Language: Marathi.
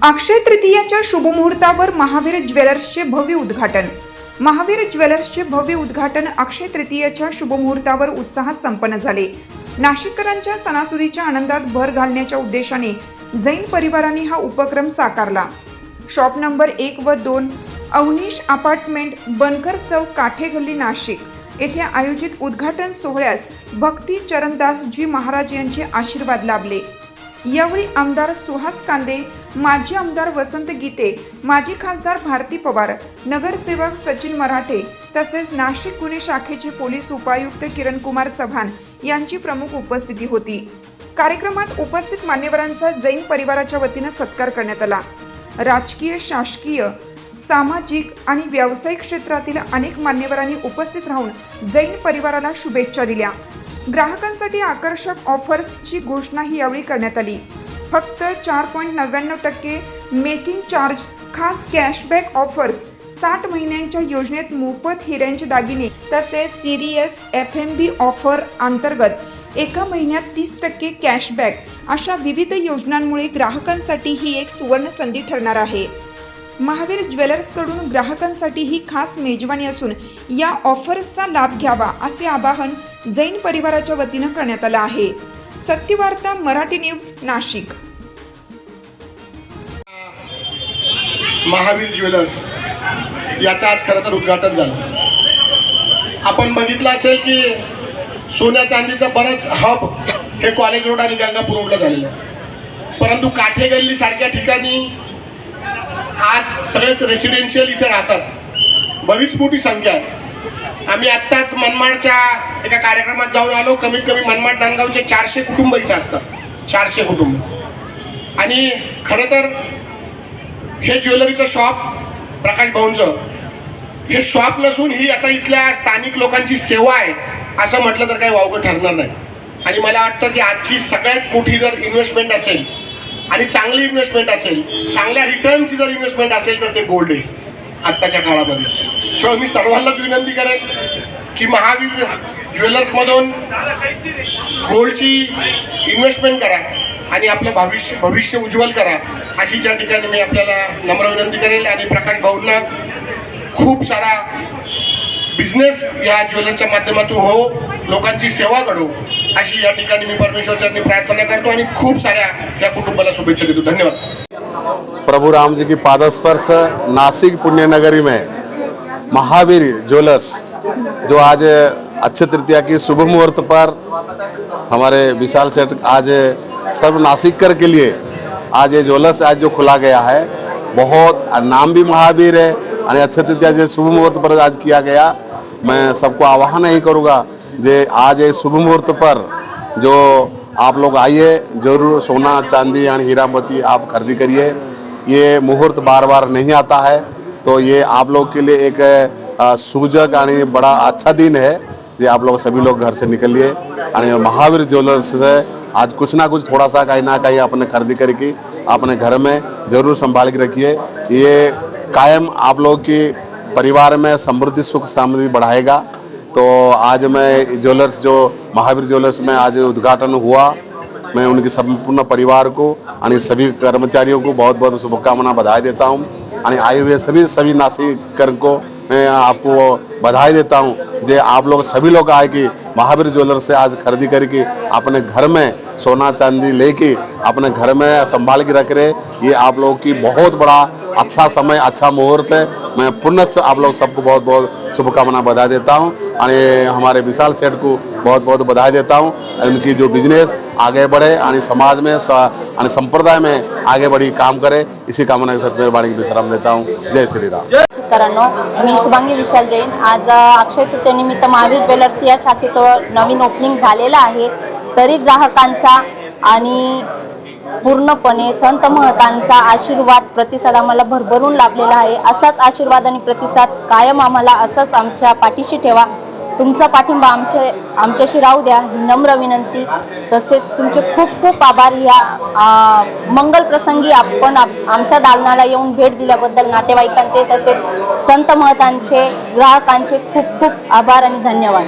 अक्षय तृतीयाच्या शुभमुहूर्तावर महावीर ज्वेलर्सचे भव्य उद्घाटन। महावीर ज्वेलर्सचे भव्य उद्घाटन अक्षय तृतीयाच्या शुभमुहूर्तावर उत्साहात संपन्न झाले। नाशिककरांच्या सणासुदीच्या आनंदात भर घालण्याच्या उद्देशाने जैन परिवाराने हा उपक्रम साकारला। शॉप नंबर 1 व 2 अवनीश अपार्टमेंट, बनकर चौक, काठे गल्ली, नाशिक येथे आयोजित उद्घाटन सोहळ्यास भक्ती चरणदासजी महाराज यांचे आशीर्वाद लाभले। यावेळी आमदार सुहास कांदे, माजी आमदार वसंत गीते, माजी खासदार भारती पवार, नगरसेवक सचिन मराठे तसेच नाशिक गुन्हे शाखेचे पोलीस उपायुक्त किरण कुमार चव्हाण यांची प्रमुख उपस्थिती होती। कार्यक्रमात उपस्थित मान्यवरांचा जैन परिवाराच्या वतीने सत्कार करण्यात आला। राजकीय, शासकीय, सामाजिक आणि व्यावसायिक क्षेत्रातील अनेक मान्यवरांनी उपस्थित राहून जैन परिवाराला शुभेच्छा दिल्या। ग्राहकांसाठी आकर्षक ऑफर्सची घोषणाही यावेळी करण्यात आली। फक्त 4.99% मेकिंग चार्ज, खास कॅशबॅक ऑफर्स, 60 महिन्यांच्या योजनेत मोफत हिऱ्यांचे दागिने तसेच सीरीएस FMB ऑफर अंतर्गत 1 महिन्यात 30% कॅशबॅक अशा विविध योजनांमुळे ग्राहकांसाठी ही एक सुवर्ण संधी ठरणार आहे। महावीर ज्वेलर्सकडून ग्राहकांसाठी ही खास मेजवानी असून या ऑफर्सचा लाभ घ्यावा असे आवाहन जैन परिवाराच्या वतीने करण्यात आले आहे। सत्यवार्ता मराठी न्यूज, नाशिक। महावीर ज्वेलर्स याचं आज खरं तर उद्घाटन झालं। आपण बघितलं असेल की सोन्या चांदीचं बरंच हब हे कॉलेज रोड आणि गंगापूर रोडला झालेलं आहे, परंतु काठे गल्ली सारख्या ठिकाणी आज सगळेच रेसिडेन्शियल इथे राहतात, बरीच मोठी संख्या आहे। आम्ही आत्ताच मनमाडच्या एका कार्यक्रमात जाऊन आलो। कमीत कमी मनमाड नांदगावचे 400 कुटुंब इथे असतात, 400 कुटुंब। आणि खरं तर हे ज्वेलरीचं शॉप प्रकाश भाऊंचं हे शॉप नसून ही आता इथल्या स्थानिक लोकांची सेवा आहे असं म्हटलं तर काही वावगं ठरणार नाही। आणि मला वाटतं की आजची सगळ्यात मोठी जर इन्व्हेस्टमेंट असेल आणि चांगली इन्व्हेस्टमेंट असेल, चांगल्या रिटर्नची जर इन्व्हेस्टमेंट असेल तर ते गोल्ड आहे आत्ताच्या काळामध्ये। तेव्हा मी सर्वांनाच विनंती करेन की महावीर ज्वेलर्समधून गोल्डची इन्व्हेस्टमेंट करा आणि आपलं भविष्य उज्ज्वल करा अशी त्या ठिकाणी मी आपल्याला नम्र विनंती करेल। आणि प्रकाश भाऊंना खूप सारा बिझनेस या ज्वेलरच्या माध्यमातून हो, लोकांची सेवा घडो अशी या ठिकाणी मी परमेश्वरचरणी प्रार्थना करतो आणि खूप साऱ्या या कुटुंबाला शुभेच्छा देतो। धन्यवाद। प्रभु राम जी की पादस्पर्श नासिक पुण्य नगरी में महावीर ज्वेलर्स जो आज अक्षय तृतीया की शुभ मुहूर्त पर हमारे विशाल सेठ आज सब नासिककर के लिए आज ये ज्वेलर्स आज जो खुला गया है, बहुत नाम भी महावीर है और अक्षय तृतीया जो शुभ मुहूर्त पर आज किया गया। मैं सबको आह्वान नहीं करूँगा जे आज ये शुभ मुहूर्त पर जो आप लोग आइए, जरूर सोना चांदी और हीरा मोती आप खरीदी करिए। ये मुहूर्त बार बार नहीं आता है, तो ये आप लोग के लिए एक सूजक और बड़ा अच्छा दिन है। ये आप लोग सभी लोग घर से निकलिए और महावीर ज्वेलर्स से आज कुछ ना कुछ थोड़ा सा कहीं ना कहीं अपने खरीदी करके अपने घर में ज़रूर संभाल के रखिए। ये कायम आप लोग की परिवार में समृद्धि सुख समृद्धि बढ़ाएगा। तो आज मैं ज्वेलर्स जो महावीर ज्वेलर्स में आज उद्घाटन हुआ, मैं उनके संपूर्ण परिवार को और सभी कर्मचारियों को बहुत बहुत शुभकामना बधाई देता हूँ। और आए हुए सभी नासिककर को मैं आपको बधाई देता हूँ जे आप लोग सभी लोग आए कि महावीर ज्वेलर्स से आज खरीदी करके अपने घर में सोना चांदी लेके अपने घर में संभाल के रख रहे। ये आप लोगों की बहुत बड़ा अच्छा समय, अच्छा मुहूर्त है। मैं पुनः आप लोग सबको बहुत बहुत शुभकामना बधाई देता हूँ और हमारे विशाल सेठ को बहुत बहुत बधाई देता हूँ। उनकी जो बिजनेस आगे बढ़े और समाज में और संप्रदाय में आगे बढ़ी काम करे, इसी कामना के साथ मेहरबानी की विश्राम देता हूँ। जय श्री राम। मित्रांनो, मी शुभांगी विशाल जैन। आज अक्षय तृतीयेनिमित्त महावीर ज्वेलर्स या शाखेचं नवीन ओपनिंग झालेलं आहे। तरी ग्राहकांचा आणि पूर्णपणे संत महतांचा आशीर्वाद प्रतिसाद आम्हाला भरभरून लाभलेला आहे। असाच आशीर्वाद आणि प्रतिसाद कायम आम्हाला असाच आमच्या पाठीशी ठेवा। तुमचा पाठिंबा आमच्याशी राहू द्या ही नम्र विनंती। तसेच तुमचे खूप खूप आभार। या मंगल प्रसंगी आपण आमच्या दालनाला येऊन भेट दिल्याबद्दल नातेवाईकांचे तसेच संत महतांचे, ग्राहकांचे खूप खूप आभार आणि धन्यवाद।